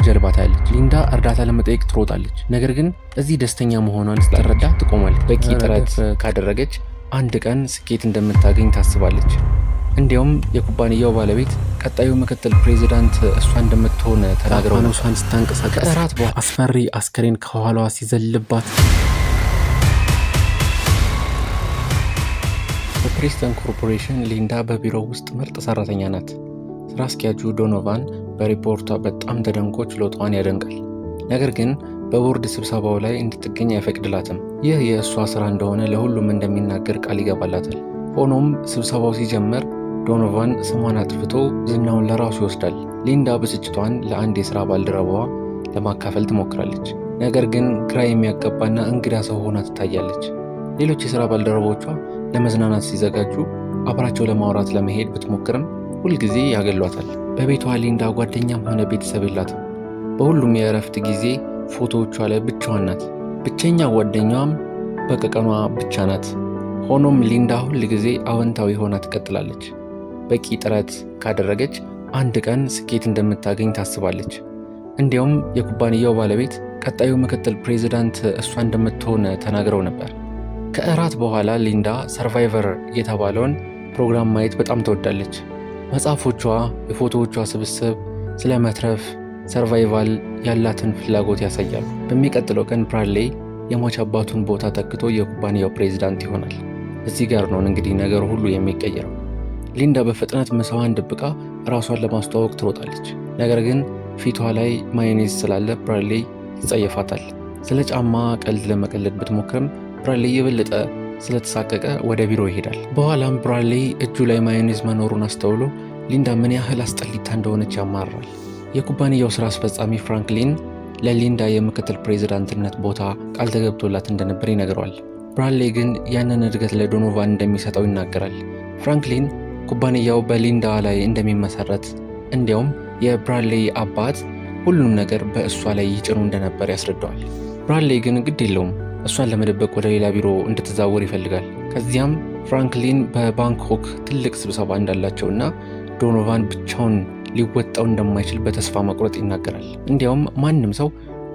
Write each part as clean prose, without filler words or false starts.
ጀርባ ታያለች። ሊንዳ እርዳታ ለመጠየቅ ትሮጣለች። ነገር ግን እዚህ ደስተኛ መሆኗን ስትረዳ ትቆማለች። በቂ ጥረት ካደረገች አንድ ቀን ስኬት እንደምታገኝ ታስባለች። እንዲያውም የኩባንያው ባለቤት ቀጣዩ ምክትል ፕሬዚዳንት እሷ እንደምትሆን ተናግረው ፋኖሷን ስታንቀሳቀስ ከእራት በኋላ አስፈሪ አስከሬን ከኋላዋ ሲዘልባት በፕሬስተን ኮርፖሬሽን ሊንዳ በቢሮው ውስጥ ምርጥ ሰራተኛ ናት። ስራ አስኪያጁ ዶኖቫን በሪፖርቷ በጣም ተደንቆ ችሎታዋን ያደንቃል። ነገር ግን በቦርድ ስብሰባው ላይ እንድትገኝ አይፈቅድላትም። ይህ የእሷ ስራ እንደሆነ ለሁሉም እንደሚናገር ቃል ይገባላታል። ሆኖም ስብሰባው ሲጀመር ዶኖቫን ስሟን አጥፍቶ ዝናውን ለራሱ ይወስዳል። ሊንዳ ብስጭቷን ለአንድ የሥራ ባልደረባዋ ለማካፈል ትሞክራለች። ነገር ግን ግራ የሚያጋባና እንግዳ ሰው ሆና ትታያለች። ሌሎች የሥራ ባልደረቦቿ ለመዝናናት ሲዘጋጁ አብራቸው ለማውራት ለመሄድ ብትሞክርም ሁልጊዜ ያገሏታል። በቤቷ ሊንዳ ጓደኛም ሆነ ቤተሰብ የላትም። በሁሉም የእረፍት ጊዜ ፎቶዎቿ ላይ ብቻዋን ናት። ብቸኛ ጓደኛዋም በቀቀኗ ብቻ ናት። ሆኖም ሊንዳ ሁልጊዜ አዎንታዊ ሆና ትቀጥላለች። በቂ ጥረት ካደረገች አንድ ቀን ስኬት እንደምታገኝ ታስባለች። እንዲያውም የኩባንያው ባለቤት ቀጣዩ ምክትል ፕሬዚዳንት እሷ እንደምትሆን ተናግረው ነበር። ከእራት በኋላ ሊንዳ ሰርቫይቨር የተባለውን ፕሮግራም ማየት በጣም ትወዳለች። መጽሐፎቿ፣ የፎቶዎቿ ስብስብ ስለ መትረፍ ሰርቫይቫል ያላትን ፍላጎት ያሳያሉ። በሚቀጥለው ቀን ብራድሌይ የሟች አባቱን ቦታ ተክቶ የኩባንያው ፕሬዚዳንት ይሆናል። እዚህ ጋር ነው እንግዲህ ነገር ሁሉ የሚቀየረው። ሊንዳ በፍጥነት ምሳዋን ደብቃ ራሷን ለማስተዋወቅ ትሮጣለች። ነገር ግን ፊቷ ላይ ማዮኔዝ ስላለ ብራድሌይ ይጸየፋታል። ስለ ጫማ ቀልድ ለመቀለድ ብትሞክርም ብራድሌይ የበለጠ ስለተሳቀቀ ወደ ቢሮ ይሄዳል። በኋላም ብራድሌይ እጁ ላይ ማዮኔዝ መኖሩን አስተውሎ ሊንዳ ምን ያህል አስጠሊታ እንደሆነች ያማራል። የኩባንያው ስራ አስፈጻሚ ፍራንክሊን ለሊንዳ የምክትል ፕሬዚዳንትነት ቦታ ቃል ተገብቶላት እንደነበር ይነግረዋል። ብራድሌይ ግን ያንን እድገት ለዶኖቫን እንደሚሰጠው ይናገራል። ፍራንክሊን ኩባንያው በሊንዳ ላይ እንደሚመሰረት እንዲያውም የብራድሌይ አባት ሁሉም ነገር በእሷ ላይ ይጭኑ እንደነበር ያስረዳዋል። ብራድሌይ ግን ግድ የለውም፣ እሷን ለመደበቅ ወደ ሌላ ቢሮ እንድትዛወር ይፈልጋል። ከዚያም ፍራንክሊን በባንኮክ ትልቅ ስብሰባ እንዳላቸውና ዶኖቫን ብቻውን ሊወጣው እንደማይችል በተስፋ መቁረጥ ይናገራል። እንዲያውም ማንም ሰው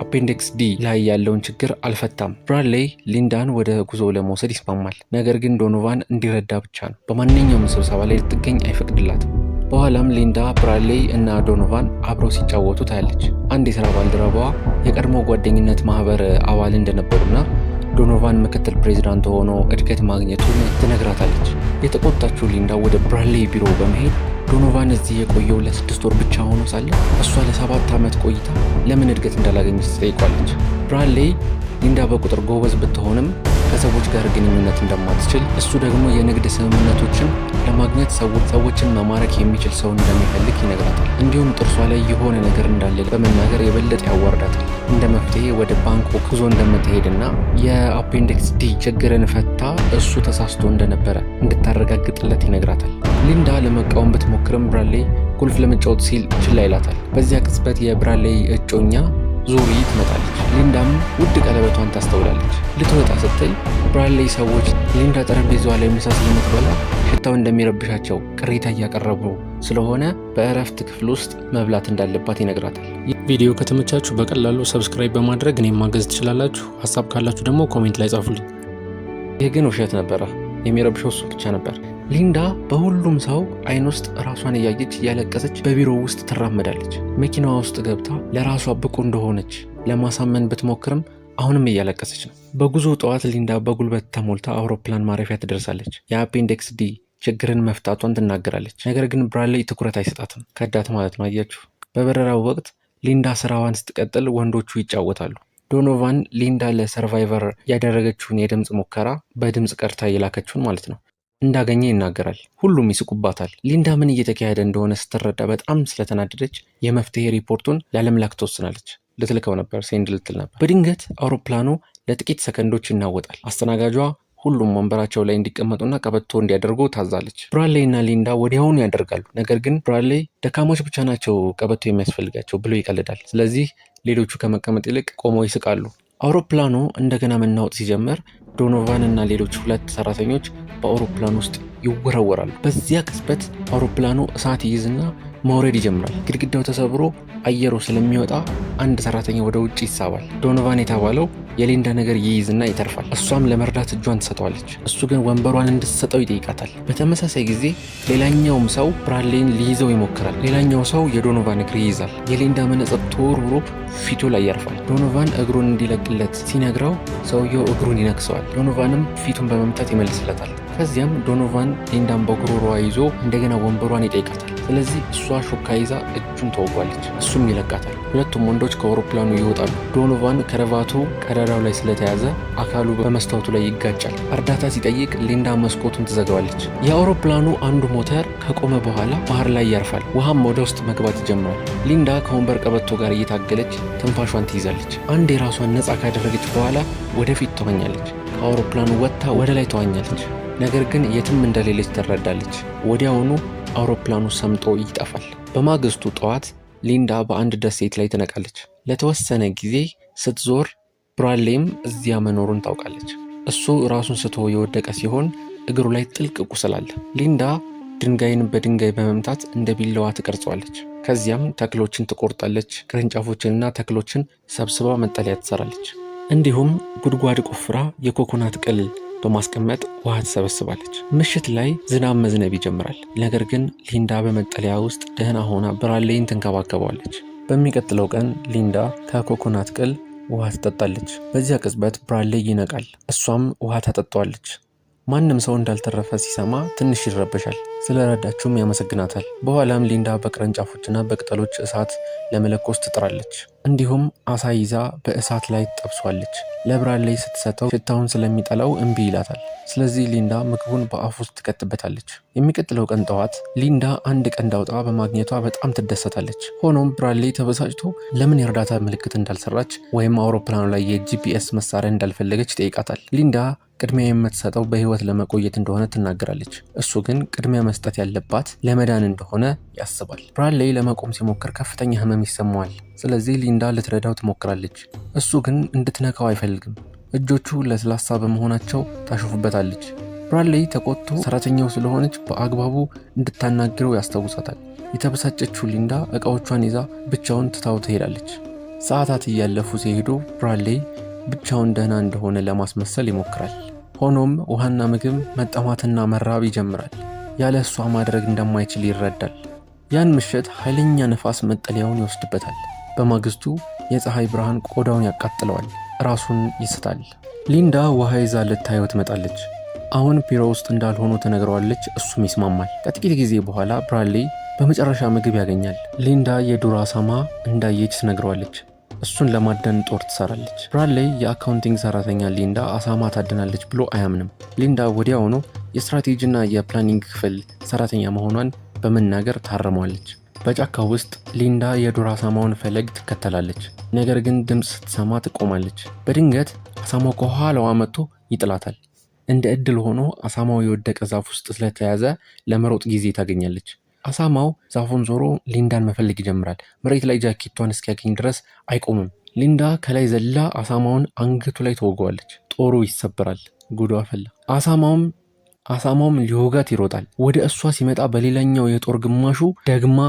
አፔንዲክስ ዲ ላይ ያለውን ችግር አልፈታም። ብራድሌይ ሊንዳን ወደ ጉዞ ለመውሰድ ይስማማል። ነገር ግን ዶኖቫን እንዲረዳ ብቻ ነው። በማንኛውም ስብሰባ ላይ ልትገኝ አይፈቅድላትም። በኋላም ሊንዳ፣ ብራድሌይ እና ዶኖቫን አብረው ሲጫወቱ ታያለች። አንድ የሥራ ባልደረባዋ የቀድሞ ጓደኝነት ማህበር አባል እንደነበሩና ዶኖቫን ምክትል ፕሬዚዳንት ሆኖ እድገት ማግኘቱን ትነግራታለች። የተቆጣችው ሊንዳ ወደ ብራድሌይ ቢሮ በመሄድ ዶኖቫን እዚህ የቆየው ለ6 ወር ብቻ ሆኖ ሳለ እሷ ለ7 ዓመት ቆይታ ለምን እድገት እንዳላገኘች ትጠይቋለች። ብራድሌይ ሊንዳ በቁጥር ጎበዝ ብትሆንም ከሰዎች ጋር ግንኙነት እንደማትችል፣ እሱ ደግሞ የንግድ ስምምነቶችን ለማግኘት ሰዎችን መማረክ የሚችል ሰው እንደሚፈልግ ይነግራታል። እንዲሁም ጥርሷ ላይ የሆነ ነገር እንዳለ በመናገር የበለጠ ያዋርዳታል። እንደ መፍትሄ ወደ ባንኮክ ጉዞ እንደምትሄድና የአፔንዲክስ ዲ ችግርን ፈታ እሱ ተሳስቶ እንደነበረ እንድታረጋግጥለት ይነግራታል። ሊንዳ ለመቃወም ብትሞክርም ብራድሌይ ጎልፍ ለመጫወት ሲል ችላ ይላታል። በዚያ ቅጽበት የብራድሌይ እጮኛ ዙሪ ትመጣለች። ሊንዳም ውድ ቀለበቷን ታስተውላለች። ልትወጣ ስትል ብራድሌይ ሰዎች ሊንዳ ጠረጴዛዋ ላይ ምሳ ስለምትበላ ሽታው እንደሚረብሻቸው ቅሬታ እያቀረቡ ስለሆነ በእረፍት ክፍል ውስጥ መብላት እንዳለባት ይነግራታል። ቪዲዮ ከተመቻችሁ በቀላሉ ሰብስክራይብ በማድረግ እኔም ማገዝ ትችላላችሁ። ሀሳብ ካላችሁ ደግሞ ኮሜንት ላይ ጻፉልኝ። ይህ ግን ውሸት ነበረ። የሚረብሸው እሱ ብቻ ነበር። ሊንዳ በሁሉም ሰው አይን ውስጥ ራሷን እያየች እያለቀሰች በቢሮው ውስጥ ትራመዳለች። መኪናዋ ውስጥ ገብታ ለራሷ ብቁ እንደሆነች ለማሳመን ብትሞክርም አሁንም እያለቀሰች ነው። በጉዞ ጠዋት ሊንዳ በጉልበት ተሞልታ አውሮፕላን ማረፊያ ትደርሳለች። የአፔንዲክስ ዲ ችግርን መፍታቷን ትናገራለች። ነገር ግን ብራድሌይ ትኩረት አይሰጣትም። ከዳት ማለት ነው። አያችሁ። በበረራው ወቅት ሊንዳ ስራዋን ስትቀጥል ወንዶቹ ይጫወታሉ። ዶኖቫን ሊንዳ ለሰርቫይቨር ያደረገችውን የድምፅ ሙከራ በድምፅ ቀርታ የላከችውን ማለት ነው እንዳገኘ ይናገራል። ሁሉም ይስቁባታል። ሊንዳ ምን እየተካሄደ እንደሆነ ስትረዳ በጣም ስለተናደደች የመፍትሄ ሪፖርቱን ላለመላክ ትወስናለች። ልትልከው ነበር፣ ሴንድ ልትል ነበር። በድንገት አውሮፕላኑ ለጥቂት ሰከንዶች ይናወጣል። አስተናጋጇ ሁሉም ወንበራቸው ላይ እንዲቀመጡና ቀበቶ እንዲያደርጉ ታዛለች። ብራድሌይ እና ሊንዳ ወዲያውኑ ያደርጋሉ። ነገር ግን ብራድሌይ ደካሞች ብቻ ናቸው ቀበቶ የሚያስፈልጋቸው ብሎ ይቀልዳል። ስለዚህ ሌሎቹ ከመቀመጥ ይልቅ ቆመው ይስቃሉ። አውሮፕላኑ እንደገና መናወጥ ሲጀምር ዶኖቫን እና ሌሎች 2 ሰራተኞች በአውሮፕላኑ ውስጥ ይወረወራሉ። በዚያ ቅጽበት አውሮፕላኑ እሳት ይይዝና መውረድ ይጀምራል። ግድግዳው ተሰብሮ አየሩ ስለሚወጣ አንድ ሰራተኛ ወደ ውጭ ይሳባል። ዶኖቫን የተባለው የሊንዳ ነገር ይይዝና ይተርፋል። እሷም ለመርዳት እጇን ትሰጠዋለች። እሱ ግን ወንበሯን እንድትሰጠው ይጠይቃታል። በተመሳሳይ ጊዜ ሌላኛውም ሰው ብራድሌይን ሊይዘው ይሞክራል። ሌላኛው ሰው የዶኖቫን እግር ይይዛል። የሊንዳ መነጽር ተወርውሮ ፊቱ ላይ ያርፋል። ዶኖቫን እግሩን እንዲለቅለት ሲነግረው ሰውየው እግሩን ይነክሰዋል። ዶኖቫንም ፊቱን በመምታት ይመልስለታል። ከዚያም ዶኖቫን ሊንዳን በጉሮሮዋ ይዞ እንደገና ወንበሯን ይጠይቃታል። ስለዚህ እሷ ሹካ ይዛ እጁን ተወጓለች። እሱም ይለቃታል። ሁለቱም ወንዶች ከአውሮፕላኑ ይወጣሉ። ዶኖቫን ከረቫቱ ቀዳዳው ላይ ስለተያዘ አካሉ በመስታወቱ ላይ ይጋጫል። እርዳታ ሲጠይቅ ሊንዳ መስኮቱን ትዘጋዋለች። የአውሮፕላኑ አንዱ ሞተር ከቆመ በኋላ ባህር ላይ ያርፋል። ውሃም ወደ ውስጥ መግባት ይጀምራል። ሊንዳ ከወንበር ቀበቶ ጋር እየታገለች ትንፋሿን ትይዛለች። አንድ የራሷን ነፃ ካደረገች በኋላ ወደፊት ትዋኛለች። ከአውሮፕላኑ ወጥታ ወደ ላይ ትዋኛለች። ነገር ግን የትም እንደሌለች ትረዳለች። ወዲያውኑ አውሮፕላኑ ሰምጦ ይጠፋል። በማግስቱ ጠዋት ሊንዳ በአንድ ደሴት ላይ ትነቃለች። ለተወሰነ ጊዜ ስትዞር ብራድሌይም እዚያ መኖሩን ታውቃለች። እሱ ራሱን ስቶ የወደቀ ሲሆን እግሩ ላይ ጥልቅ ቁስል አለ። ሊንዳ ድንጋይን በድንጋይ በመምታት እንደ ቢላዋ ትቀርጸዋለች። ከዚያም ተክሎችን ትቆርጣለች። ቅርንጫፎችንና ተክሎችን ሰብስባ መጠለያ ትሰራለች። እንዲሁም ጉድጓድ ቆፍራ የኮኮናት ቅል በማስቀመጥ ውሃ ትሰበስባለች። ምሽት ላይ ዝናብ መዝነብ ይጀምራል። ነገር ግን ሊንዳ በመጠለያ ውስጥ ደህና ሆና ብራድሌይን ትንከባከበዋለች። በሚቀጥለው ቀን ሊንዳ ከኮኮናት ቅል ውሃ ትጠጣለች። በዚያ ቅጽበት ብራድሌይ ይነቃል። እሷም ውሃ ታጠጣዋለች። ማንም ሰው እንዳልተረፈ ሲሰማ ትንሽ ይረበሻል። ስለረዳችውም ያመሰግናታል። በኋላም ሊንዳ በቅርንጫፎችና በቅጠሎች እሳት ለመለኮስ ትጥራለች። እንዲሁም አሳ ይዛ በእሳት ላይ ጠብሷለች። ለብራድሌይ ስትሰጠው ሽታውን ስለሚጠላው እምቢ ይላታል። ስለዚህ ሊንዳ ምግቡን በአፍ ውስጥ ትከትበታለች። የሚቀጥለው ቀን ጠዋት ሊንዳ አንድ ቀንድ አውጣ በማግኘቷ በጣም ትደሰታለች። ሆኖም ብራድሌይ ተበሳጭቶ ለምን የእርዳታ ምልክት እንዳልሰራች ወይም አውሮፕላኑ ላይ የጂፒኤስ መሳሪያ እንዳልፈለገች ይጠይቃታል። ሊንዳ ቅድሚያ የምትሰጠው በህይወት ለመቆየት እንደሆነ ትናገራለች። እሱ ግን ቅድሚያ መስጠት ያለባት ለመዳን እንደሆነ ያስባል። ብራድሌይ ለመቆም ሲሞክር ከፍተኛ ህመም ይሰማዋል። ስለዚህ ሊንዳ ልትረዳው ትሞክራለች። እሱ ግን እንድትነካው አይፈልግም። እጆቹ ለስላሳ በመሆናቸው ታሾፍበታለች። ብራድሌይ ተቆጥቶ ሰራተኛው ስለሆነች በአግባቡ እንድታናግረው ያስታውሳታል። የተበሳጨችው ሊንዳ እቃዎቿን ይዛ ብቻውን ትታው ትሄዳለች። ሰዓታት እያለፉ ሲሄዱ ብራድሌይ ብቻውን ደህና እንደሆነ ለማስመሰል ይሞክራል። ሆኖም ውሃና ምግብ መጠማትና መራብ ይጀምራል። ያለ እሷ ማድረግ እንደማይችል ይረዳል። ያን ምሽት ኃይለኛ ነፋስ መጠለያውን ይወስድበታል። በማግስቱ የፀሐይ ብርሃን ቆዳውን ያቃጥለዋል። ራሱን ይስታል። ሊንዳ ውሃ ይዛ ልታየው ትመጣለች። አሁን ቢሮ ውስጥ እንዳልሆኑ ትነግረዋለች። እሱም ይስማማል። ከጥቂት ጊዜ በኋላ ብራድሌይ በመጨረሻ ምግብ ያገኛል። ሊንዳ የዱር አሳማ እንዳየች ትነግረዋለች። እሱን ለማደን ጦር ትሰራለች። ብራድሌይ የአካውንቲንግ ሰራተኛ ሊንዳ አሳማ ታድናለች ብሎ አያምንም። ሊንዳ ወዲያውኑ የስትራቴጂና የፕላኒንግ ክፍል ሰራተኛ መሆኗን በመናገር ታርመዋለች። በጫካ ውስጥ ሊንዳ የዱር አሳማውን ፈለግ ትከተላለች። ነገር ግን ድምፅ ስትሰማ ትቆማለች። በድንገት አሳማው ከኋላዋ መጥቶ ይጥላታል። እንደ ዕድል ሆኖ አሳማው የወደቀ ዛፍ ውስጥ ስለተያዘ ለመሮጥ ጊዜ ታገኛለች። አሳማው ዛፉን ዞሮ ሊንዳን መፈለግ ይጀምራል። መሬት ላይ ጃኬቷን እስኪያገኝ ድረስ አይቆምም። ሊንዳ ከላይ ዘላ አሳማውን አንገቱ ላይ ትወገዋለች። ጦሩ ይሰበራል። ጉዷ ፈላ። አሳማውም ሊወጋት ይሮጣል። ወደ እሷ ሲመጣ በሌላኛው የጦር ግማሹ ደግማ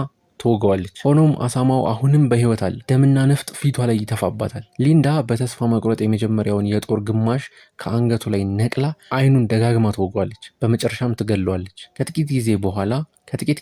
ትወገዋለች። ሆኖም አሳማው አሁንም በህይወት አለ። ደምና ነፍጥ ፊቷ ላይ ይተፋባታል። ሊንዳ በተስፋ መቁረጥ የመጀመሪያውን የጦር ግማሽ ከአንገቱ ላይ ነቅላ አይኑን ደጋግማ ትወገዋለች። በመጨረሻም ትገለዋለች። ከጥቂት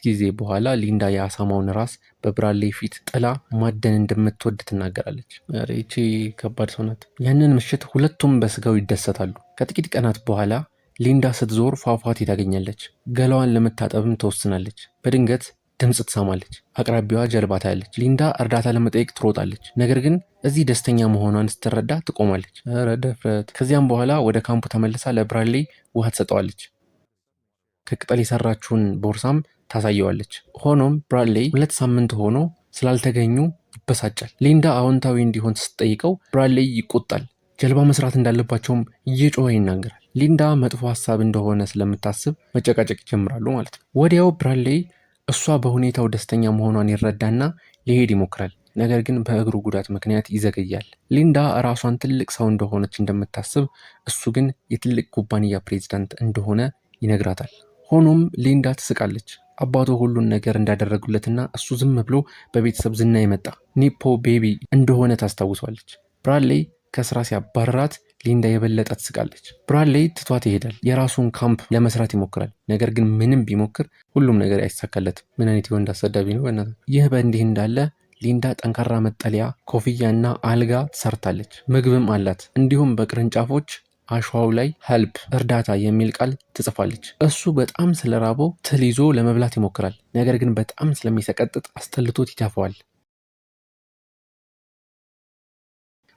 ጊዜ በኋላ ሊንዳ የአሳማውን ራስ በብራድሌይ ፊት ጥላ ማደን እንደምትወድ ትናገራለች። ይቺ ከባድ ሰው ናት። ያንን ምሽት ሁለቱም በስጋው ይደሰታሉ። ከጥቂት ቀናት በኋላ ሊንዳ ስትዞር ፏፏቴ ታገኛለች። ገላዋን ለመታጠብም ተወስናለች። በድንገት ድምፅ ትሰማለች። አቅራቢያዋ ጀልባ ታያለች። ሊንዳ እርዳታ ለመጠየቅ ትሮጣለች። ነገር ግን እዚህ ደስተኛ መሆኗን ስትረዳ ትቆማለች። ኧረ ድፍረት! ከዚያም በኋላ ወደ ካምፑ ተመልሳ ለብራድሌይ ውሃ ትሰጠዋለች። ከቅጠል የሰራችውን ቦርሳም ታሳየዋለች። ሆኖም ብራድሌይ 2 ሳምንት ሆኖ ስላልተገኙ ይበሳጫል። ሊንዳ አዎንታዊ እንዲሆን ስትጠይቀው ብራድሌይ ይቆጣል። ጀልባ መስራት እንዳለባቸውም እየጮኸ ይናገራል። ሊንዳ መጥፎ ሀሳብ እንደሆነ ስለምታስብ መጨቃጨቅ ይጀምራሉ ማለት ነው። ወዲያው ብራድሌይ እሷ በሁኔታው ደስተኛ መሆኗን ይረዳና ሊሄድ ይሞክራል። ነገር ግን በእግሩ ጉዳት ምክንያት ይዘገያል። ሊንዳ ራሷን ትልቅ ሰው እንደሆነች እንደምታስብ፣ እሱ ግን የትልቅ ኩባንያ ፕሬዝዳንት እንደሆነ ይነግራታል። ሆኖም ሊንዳ ትስቃለች። አባቱ ሁሉን ነገር እንዳደረጉለትና እሱ ዝም ብሎ በቤተሰብ ዝና የመጣ ኒፖ ቤቢ እንደሆነ ታስታውሷለች። ብራድሌይ ከስራ ሲያባረራት ሊንዳ የበለጠ ትስቃለች። ብራድሌይ ትቷት ይሄዳል። የራሱን ካምፕ ለመስራት ይሞክራል። ነገር ግን ምንም ቢሞክር ሁሉም ነገር አይሳካለትም። ምን አይነት የወንድ አሰዳቢ ነው በእናትህ። ይህ በእንዲህ እንዳለ ሊንዳ ጠንካራ መጠለያ፣ ኮፍያና አልጋ ትሰርታለች። ምግብም አላት። እንዲሁም በቅርንጫፎች አሸዋው ላይ ሄልፕ እርዳታ የሚል ቃል ትጽፋለች። እሱ በጣም ስለራበው ትል ይዞ ለመብላት ይሞክራል። ነገር ግን በጣም ስለሚሰቀጥጥ አስጠልቶት ይተፋዋል።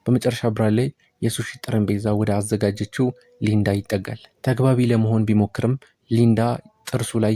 በመጨረሻ ብራድሌይ የሱሺ ጠረጴዛ ወደ አዘጋጀችው ሊንዳ ይጠጋል። ተግባቢ ለመሆን ቢሞክርም ሊንዳ ጥርሱ ላይ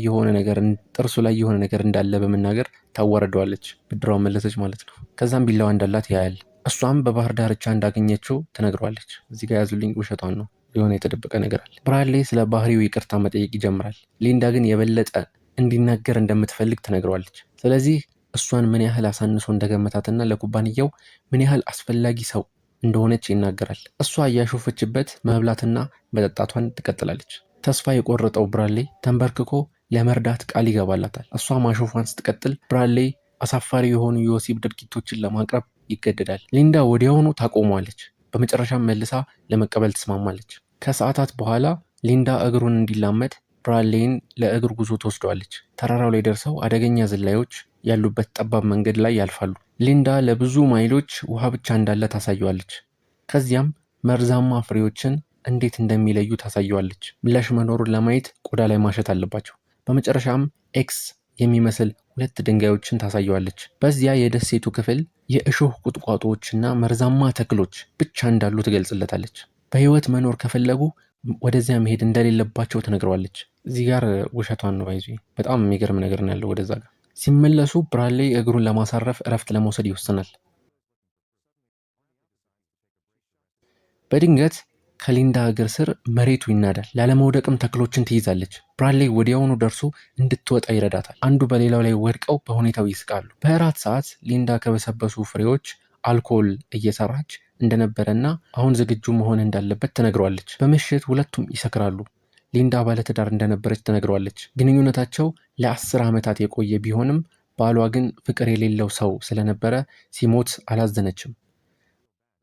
የሆነ ነገር እንዳለ በመናገር ታዋረደዋለች። ብድራውን መለሰች ማለት ነው። ከዛም ቢላዋ እንዳላት ያያል። እሷም በባህር ዳርቻ እንዳገኘችው ትነግረዋለች። እዚህ ጋር ያዙልኝ፣ ውሸቷን ነው። የሆነ የተደበቀ ነገር አለ። ብራድሌይ ስለ ባህሪው ይቅርታ መጠየቅ ይጀምራል። ሊንዳ ግን የበለጠ እንዲናገር እንደምትፈልግ ትነግረዋለች። ስለዚህ እሷን ምን ያህል አሳንሶ እንደገመታትና ለኩባንያው ምን ያህል አስፈላጊ ሰው እንደሆነች ይናገራል። እሷ እያሾፈችበት መብላትና መጠጣቷን ትቀጥላለች። ተስፋ የቆረጠው ብራድሌይ ተንበርክኮ ለመርዳት ቃል ይገባላታል። እሷ ማሾፏን ስትቀጥል ብራድሌይ አሳፋሪ የሆኑ የወሲብ ድርጊቶችን ለማቅረብ ይገደዳል። ሊንዳ ወዲያውኑ ታቆመዋለች። በመጨረሻም መልሳ ለመቀበል ትስማማለች። ከሰዓታት በኋላ ሊንዳ እግሩን እንዲላመድ ብራድሌይን ለእግር ጉዞ ትወስደዋለች። ተራራው ላይ ደርሰው አደገኛ ዝላዮች ያሉበት ጠባብ መንገድ ላይ ያልፋሉ። ሊንዳ ለብዙ ማይሎች ውሃ ብቻ እንዳለ ታሳየዋለች። ከዚያም መርዛማ ፍሬዎችን እንዴት እንደሚለዩ ታሳየዋለች። ምላሽ መኖሩን ለማየት ቆዳ ላይ ማሸት አለባቸው። በመጨረሻም ኤክስ የሚመስል 2 ድንጋዮችን ታሳየዋለች። በዚያ የደሴቱ ክፍል የእሾህ ቁጥቋጦዎችና መርዛማ ተክሎች ብቻ እንዳሉ ትገልጽለታለች። በህይወት መኖር ከፈለጉ ወደዚያ መሄድ እንደሌለባቸው ትነግረዋለች። እዚህ ጋር ውሸቷን ነው። ባይዙ በጣም የሚገርም ነገር ነው ያለው። ወደዛ ጋር ሲመለሱ ብራድሌይ እግሩን ለማሳረፍ እረፍት ለመውሰድ ይወስናል። በድንገት ከሊንዳ እግር ስር መሬቱ ይናዳል። ላለመውደቅም ተክሎችን ትይዛለች። ብራድሌይ ወዲያውኑ ደርሶ እንድትወጣ ይረዳታል። አንዱ በሌላው ላይ ወድቀው በሁኔታው ይስቃሉ። በእራት ሰዓት ሊንዳ ከበሰበሱ ፍሬዎች አልኮል እየሰራች እንደነበረና አሁን ዝግጁ መሆን እንዳለበት ትነግረዋለች። በምሽት ሁለቱም ይሰክራሉ። ሊንዳ ባለትዳር እንደነበረች ትነግረዋለች። ግንኙነታቸው ለ10 ዓመታት የቆየ ቢሆንም ባሏ ግን ፍቅር የሌለው ሰው ስለነበረ ሲሞት አላዘነችም።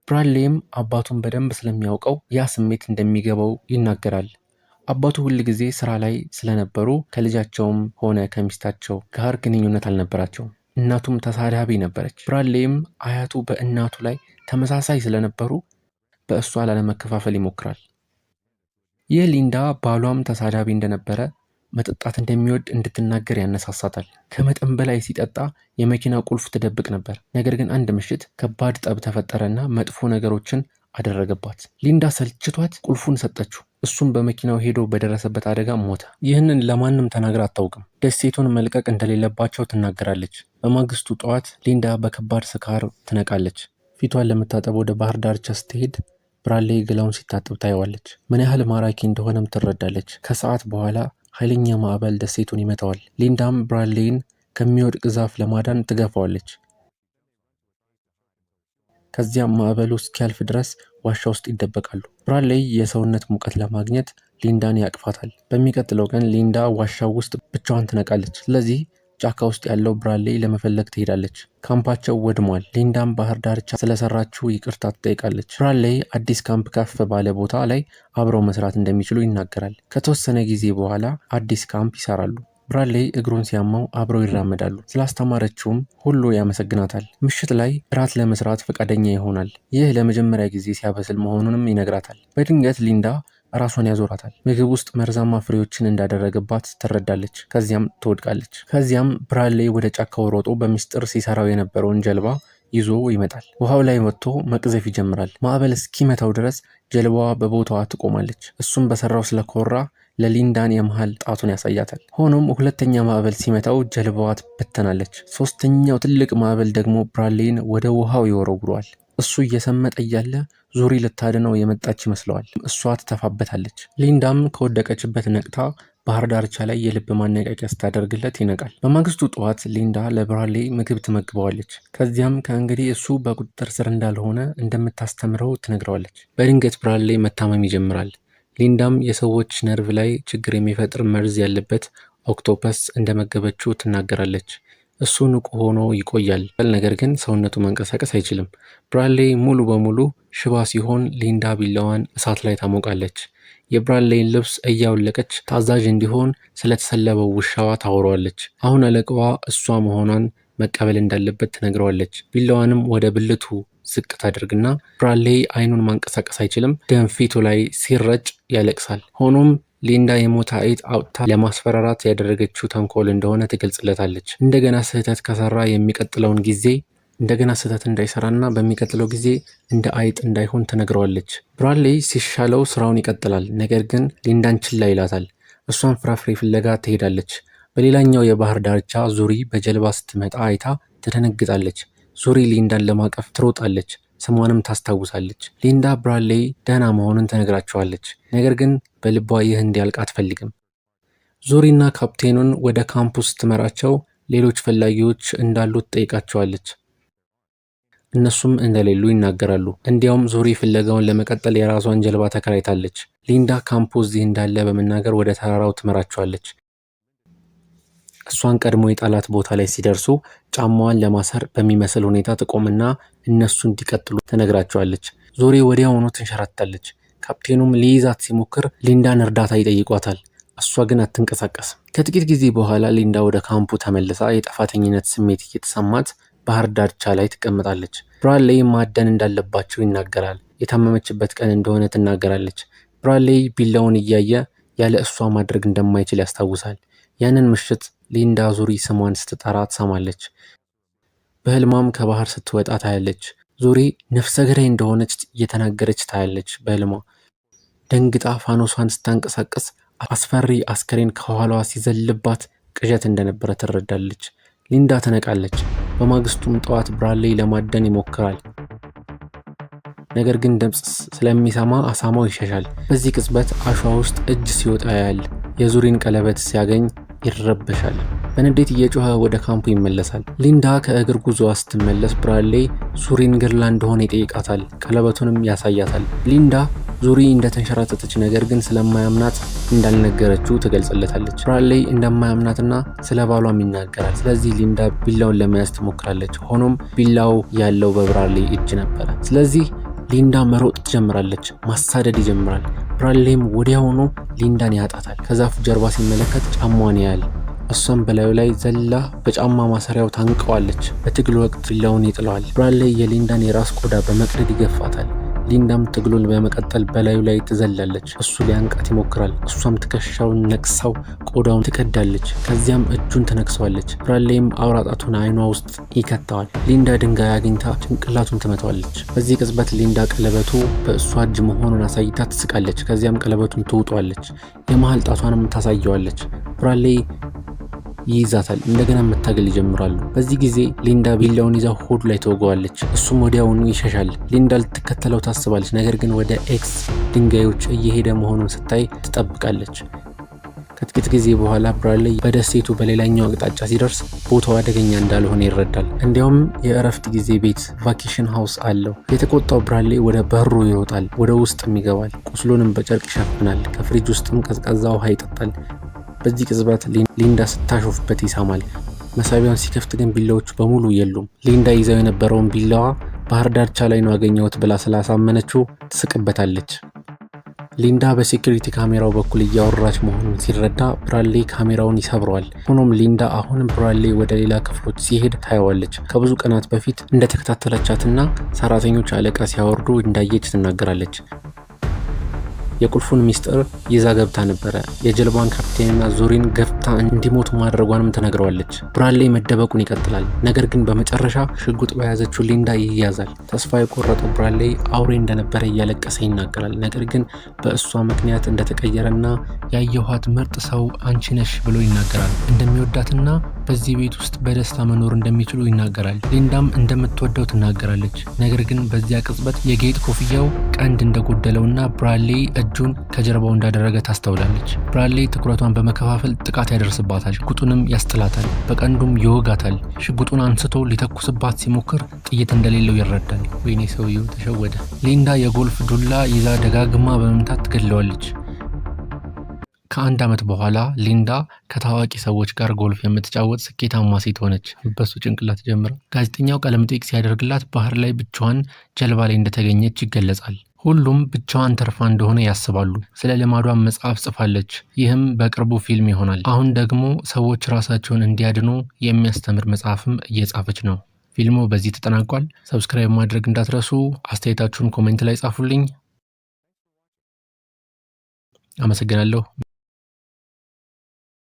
ብራድሌይም አባቱን በደንብ ስለሚያውቀው ያ ስሜት እንደሚገባው ይናገራል። አባቱ ሁል ጊዜ ስራ ላይ ስለነበሩ ከልጃቸውም ሆነ ከሚስታቸው ጋር ግንኙነት አልነበራቸውም። እናቱም ተሳዳቢ ነበረች። ብራድሌይም አያቱ በእናቱ ላይ ተመሳሳይ ስለነበሩ በእሷ ላለመከፋፈል ይሞክራል። ይህ ሊንዳ ባሏም ተሳዳቢ እንደነበረ መጠጣት እንደሚወድ እንድትናገር ያነሳሳታል። ከመጠን በላይ ሲጠጣ የመኪና ቁልፍ ትደብቅ ነበር። ነገር ግን አንድ ምሽት ከባድ ጠብ ተፈጠረና መጥፎ ነገሮችን አደረገባት። ሊንዳ ሰልችቷት ቁልፉን ሰጠችው። እሱም በመኪናው ሄዶ በደረሰበት አደጋ ሞተ። ይህንን ለማንም ተናግራ አታውቅም። ደሴቱን መልቀቅ እንደሌለባቸው ትናገራለች። በማግስቱ ጠዋት ሊንዳ በከባድ ስካር ትነቃለች። ፊቷን ለመታጠብ ወደ ባህር ዳርቻ ስትሄድ ብራድሌይ ገላውን ሲታጠብ ታየዋለች። ምን ያህል ማራኪ እንደሆነም ትረዳለች። ከሰዓት በኋላ ኃይለኛ ማዕበል ደሴቱን ይመታዋል። ሊንዳም ብራድሌይን ከሚወድቅ ዛፍ ለማዳን ትገፋዋለች። ከዚያም ማዕበሉ እስኪያልፍ ድረስ ዋሻ ውስጥ ይደበቃሉ። ብራድሌይ የሰውነት ሙቀት ለማግኘት ሊንዳን ያቅፋታል። በሚቀጥለው ቀን ሊንዳ ዋሻው ውስጥ ብቻዋን ትነቃለች። ስለዚህ ጫካ ውስጥ ያለው ብራድሌይ ለመፈለግ ትሄዳለች። ካምፓቸው ወድሟል። ሊንዳም ባህር ዳርቻ ስለሰራችው ይቅርታ ትጠይቃለች። ብራድሌይ አዲስ ካምፕ ከፍ ባለ ቦታ ላይ አብረው መስራት እንደሚችሉ ይናገራል። ከተወሰነ ጊዜ በኋላ አዲስ ካምፕ ይሰራሉ። ብራድሌይ እግሩን ሲያማው አብረው ይራመዳሉ። ስላስተማረችውም ሁሉ ያመሰግናታል። ምሽት ላይ እራት ለመስራት ፈቃደኛ ይሆናል። ይህ ለመጀመሪያ ጊዜ ሲያበስል መሆኑንም ይነግራታል። በድንገት ሊንዳ ራሷን ያዞራታል። ምግብ ውስጥ መርዛማ ፍሬዎችን እንዳደረገባት ትረዳለች። ከዚያም ትወድቃለች። ከዚያም ብራድሌይ ወደ ጫካው ሮጦ በሚስጥር ሲሰራው የነበረውን ጀልባ ይዞ ይመጣል። ውሃው ላይ ወጥቶ መቅዘፍ ይጀምራል። ማዕበል እስኪመታው ድረስ ጀልባዋ በቦታዋ ትቆማለች። እሱም በሰራው ስለኮራ ለሊንዳን የመሃል ጣቱን ያሳያታል። ሆኖም ሁለተኛ ማዕበል ሲመታው ጀልባዋ ትበተናለች። ሶስተኛው ትልቅ ማዕበል ደግሞ ብራድሌይን ወደ ውሃው ይወረውረዋል። እሱ እየሰመጠ እያለ ዙሪ ልታድነው የመጣች ይመስለዋል። እሷ ትተፋበታለች። ሊንዳም ከወደቀችበት ነቅታ ባህር ዳርቻ ላይ የልብ ማነቃቂያ ስታደርግለት ይነቃል። በማግስቱ ጠዋት ሊንዳ ለብራድሌይ ምግብ ትመግበዋለች። ከዚያም ከእንግዲህ እሱ በቁጥጥር ስር እንዳልሆነ እንደምታስተምረው ትነግረዋለች። በድንገት ብራድሌይ መታመም ይጀምራል። ሊንዳም የሰዎች ነርቭ ላይ ችግር የሚፈጥር መርዝ ያለበት ኦክቶፐስ እንደመገበችው ትናገራለች። እሱ ንቁ ሆኖ ይቆያል፣ ነገር ግን ሰውነቱ መንቀሳቀስ አይችልም። ብራድሌይ ሙሉ በሙሉ ሽባ ሲሆን ሊንዳ ቢላዋን እሳት ላይ ታሞቃለች። የብራድሌይን ልብስ እያወለቀች ታዛዥ እንዲሆን ስለተሰለበው ውሻዋ ታወራዋለች። አሁን አለቃዋ እሷ መሆኗን መቀበል እንዳለበት ትነግረዋለች። ቢላዋንም ወደ ብልቱ ዝቅ ታደርግና ብራድሌይ አይኑን ማንቀሳቀስ አይችልም። ደም ፊቱ ላይ ሲረጭ ያለቅሳል። ሆኖም ሊንዳ የሞተ አይጥ አውጥታ ለማስፈራራት ያደረገችው ተንኮል እንደሆነ ትገልጽለታለች። እንደገና ስህተት ከሰራ የሚቀጥለውን ጊዜ እንደገና ስህተት እንዳይሰራና በሚቀጥለው ጊዜ እንደ አይጥ እንዳይሆን ትነግረዋለች። ብራድሌይ ሲሻለው ስራውን ይቀጥላል፣ ነገር ግን ሊንዳን ችላ ይላታል። እሷን ፍራፍሬ ፍለጋ ትሄዳለች። በሌላኛው የባህር ዳርቻ ዙሪ በጀልባ ስትመጣ አይታ ትደነግጣለች። ዙሪ ሊንዳን ለማቀፍ ትሮጣለች፣ ስሟንም ታስታውሳለች። ሊንዳ ብራድሌይ ደህና መሆኑን ትነግራቸዋለች፣ ነገር ግን በልቧ ይህ እንዲያልቅ አትፈልግም። ዙሪና ካፕቴኑን ወደ ካምፑ ስትመራቸው ሌሎች ፈላጊዎች እንዳሉ ትጠይቃቸዋለች። እነሱም እንደሌሉ ይናገራሉ። እንዲያውም ዙሪ ፍለጋውን ለመቀጠል የራሷን ጀልባ ተከራይታለች። ሊንዳ ካምፑ እዚህ እንዳለ በመናገር ወደ ተራራው ትመራቸዋለች። እሷን ቀድሞ የጣላት ቦታ ላይ ሲደርሱ ጫማዋን ለማሰር በሚመስል ሁኔታ ትቆምና እነሱ እንዲቀጥሉ ትነግራቸዋለች። ዙሪ ወዲያውኑ ትንሸራታለች። ካፕቴኑም ሊይዛት ሲሞክር ሊንዳን እርዳታ ይጠይቋታል። እሷ ግን አትንቀሳቀስም። ከጥቂት ጊዜ በኋላ ሊንዳ ወደ ካምፑ ተመልሳ የጥፋተኝነት ስሜት እየተሰማት ባህር ዳርቻ ላይ ትቀመጣለች። ብራድሌይ ማደን እንዳለባቸው ይናገራል። የታመመችበት ቀን እንደሆነ ትናገራለች። ብራድሌይ ቢላውን እያየ ያለ እሷ ማድረግ እንደማይችል ያስታውሳል። ያንን ምሽት ሊንዳ ዙሪ ስሟን ስትጠራ ትሰማለች። በህልሟም ከባህር ስትወጣ ታያለች። ዙሪ ነፍሰ ገዳይ እንደሆነች እየተናገረች ታያለች። በህልሟ ደንግጣ ፋኖሷን ስታንቀሳቀስ አስፈሪ አስከሬን ከኋላዋ ሲዘልባት ቅዠት እንደነበረ ትረዳለች። ሊንዳ ትነቃለች። በማግስቱም ጠዋት ብራድሌይ ለማደን ይሞክራል፣ ነገር ግን ድምፅ ስለሚሰማ አሳማው ይሸሻል። በዚህ ቅጽበት አሸዋ ውስጥ እጅ ሲወጣ ያያል። የዙሪን ቀለበት ሲያገኝ ይረበሻል። በንዴት እየጮኸ ወደ ካምፑ ይመለሳል። ሊንዳ ከእግር ጉዞዋ ስትመለስ ብራድሌይ ዙሪን ገድላ እንደሆነ ይጠይቃታል። ቀለበቱንም ያሳያታል። ሊንዳ ዙሪ እንደተንሸራተተች ነገር ግን ስለማያምናት እንዳልነገረችው ትገልጽለታለች። ብራድሌይ እንደማያምናትና ስለ ባሏም ይናገራል። ስለዚህ ሊንዳ ቢላውን ለመያዝ ትሞክራለች። ሆኖም ቢላው ያለው በብራድሌይ እጅ ነበረ። ስለዚህ ሊንዳ መሮጥ ትጀምራለች። ማሳደድ ይጀምራል። ብራድሌይም ወዲያውኑ ሊንዳን ያጣታል። ከዛፍ ጀርባ ሲመለከት ጫማዋን ያያል። እሷም በላዩ ላይ ዘላ በጫማ ማሰሪያው ታንቀዋለች። በትግል ወቅት ቢላውን ይጥለዋል። ብራድሌይ የሊንዳን የራስ ቆዳ በመቅደድ ይገፋታል። ሊንዳም ትግሉን በመቀጠል በላዩ ላይ ትዘላለች። እሱ ሊያንቃት ይሞክራል። እሷም ትከሻውን ነቅሳው ቆዳውን ትቀዳለች። ከዚያም እጁን ትነክሰዋለች። ብራድሌይም አውራጣቱን አይኗ ውስጥ ይከተዋል። ሊንዳ ድንጋይ አግኝታ ጭንቅላቱን ትመታዋለች። በዚህ ቅጽበት ሊንዳ ቀለበቱ በእሷ እጅ መሆኑን አሳይታ ትስቃለች። ከዚያም ቀለበቱን ትውጧለች። የመሃል ጣቷንም ታሳየዋለች። ብራድሌይ ይይዛታል። እንደገና መታገል ይጀምራሉ። በዚህ ጊዜ ሊንዳ ቢላውን ይዛ ሆዱ ላይ ተወገዋለች። እሱም ወዲያውኑ ይሸሻል። ሊንዳ ልትከተለው ታስባለች፣ ነገር ግን ወደ ኤክስ ድንጋዮች እየሄደ መሆኑን ስታይ ትጠብቃለች። ከጥቂት ጊዜ በኋላ ብራድሌይ በደሴቱ በሌላኛው አቅጣጫ ሲደርስ ቦታው አደገኛ እንዳልሆነ ይረዳል። እንዲያውም የእረፍት ጊዜ ቤት ቫኬሽን ሃውስ አለው። የተቆጣው ብራድሌይ ወደ በሩ ይሮጣል። ወደ ውስጥም ይገባል። ቁስሉንም በጨርቅ ይሸፍናል። ከፍሪጅ ውስጥም ቀዝቃዛ ውሃ ይጠጣል። በዚህ ቅጽበት ሊንዳ ስታሾፍበት ይሰማል። መሳቢያውን ሲከፍት ግን ቢላዎቹ በሙሉ የሉም። ሊንዳ ይዛው የነበረውን ቢላዋ ባህር ዳርቻ ላይ ነው ያገኘሁት ብላ ስላሳመነችው ትስቅበታለች። ሊንዳ በሴኩሪቲ ካሜራው በኩል እያወራች መሆኑን ሲረዳ ብራድሌይ ካሜራውን ይሰብረዋል። ሆኖም ሊንዳ አሁንም ብራድሌይ ወደ ሌላ ክፍሎች ሲሄድ ታየዋለች። ከብዙ ቀናት በፊት እንደተከታተለቻትና ሰራተኞች አለቃ ሲያወርዱ እንዳየች ትናገራለች። የቁልፉን ሚስጥር ይዛ ገብታ ነበረ። የጀልባን ካፕቴንና ዙሪን ገፍታ እንዲሞቱ ማድረጓንም ትነግረዋለች። ብራድሌይ መደበቁን ይቀጥላል። ነገር ግን በመጨረሻ ሽጉጥ በያዘችው ሊንዳ ይያዛል። ተስፋ የቆረጠው ብራድሌይ አውሬ እንደነበረ እያለቀሰ ይናገራል። ነገር ግን በእሷ ምክንያት እንደተቀየረና ያየኋት ምርጥ ሰው አንቺ ነሽ ብሎ ይናገራል። እንደሚወዳትና በዚህ ቤት ውስጥ በደስታ መኖር እንደሚችሉ ይናገራል። ሊንዳም እንደምትወደው ትናገራለች። ነገር ግን በዚያ ቅጽበት የጌጥ ኮፍያው ቀንድ እንደጎደለውና ብራድሌይ እጁን ከጀርባው እንዳደረገ ታስተውላለች። ብራድሌይ ትኩረቷን በመከፋፈል ጥቃት ያደርስባታል። ሽጉጡንም ያስጥላታል። በቀንዱም ይወጋታል። ሽጉጡን አንስቶ ሊተኩስባት ሲሞክር ጥይት እንደሌለው ይረዳል። ወይኔ ሰውየው ተሸወደ። ሊንዳ የጎልፍ ዱላ ይዛ ደጋግማ በመምታት ትገድለዋለች። ከ1 ዓመት በኋላ ሊንዳ ከታዋቂ ሰዎች ጋር ጎልፍ የምትጫወት ስኬታማ ሴት ሆነች። በሱ ጭንቅላት ጀምራ ጋዜጠኛው ቃለመጠይቅ ሲያደርግላት ባህር ላይ ብቻዋን ጀልባ ላይ እንደተገኘች ይገለጻል። ሁሉም ብቻዋን ተርፋ እንደሆነ ያስባሉ። ስለ ልማዷን መጽሐፍ ጽፋለች። ይህም በቅርቡ ፊልም ይሆናል። አሁን ደግሞ ሰዎች ራሳቸውን እንዲያድኑ የሚያስተምር መጽሐፍም እየጻፈች ነው። ፊልሙ በዚህ ተጠናቋል። ሰብስክራይብ ማድረግ እንዳትረሱ። አስተያየታችሁን ኮሜንት ላይ ጻፉልኝ። አመሰግናለሁ።